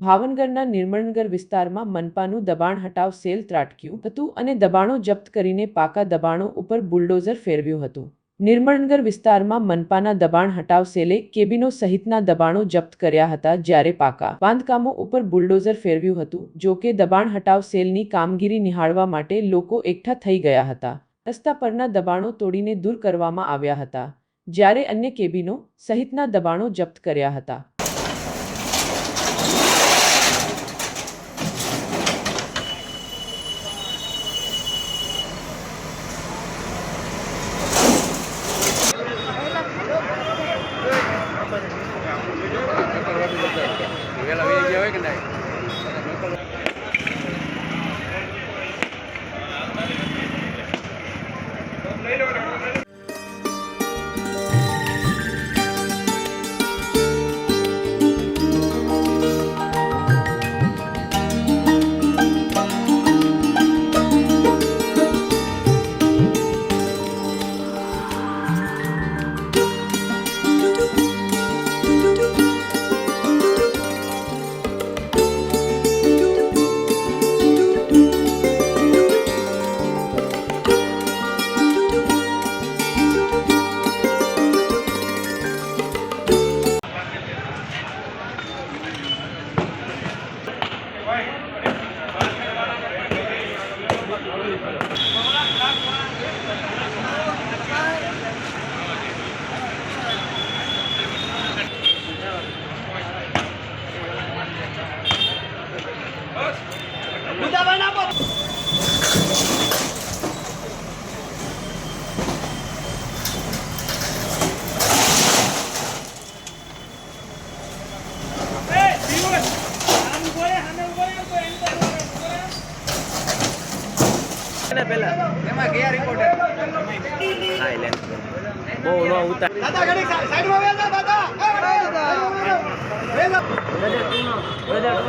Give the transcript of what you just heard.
ભાવનગરના નિર્મળનગર વિસ્તારમાં મનપાનું દબાણ હટાવ સેલ ત્રાટક્યું હતું અને દબાણો જપ્ત કરીને પાકા દબાણો ઉપર બુલડોઝર ફેરવ્યું હતું। નિર્મળનગર વિસ્તારમાં મનપાના દબાણ હટાવ સેલે કેબિનો સહિતના દબાણો જપ્ત કર્યા હતા, જ્યારે પાકા બાંધકામો ઉપર બુલડોઝર ફેરવ્યું હતું। જો કે દબાણ હટાવ સેલની કામગીરી નિહાળવા માટે લોકો એકઠા થઈ ગયા હતા। રસ્તા પરના દબાણો તોડીને દૂર કરવામાં આવ્યા હતા, જ્યારે અન્ય કેબિનો સહિતના દબાણો જપ્ત કર્યા હતા। દાદા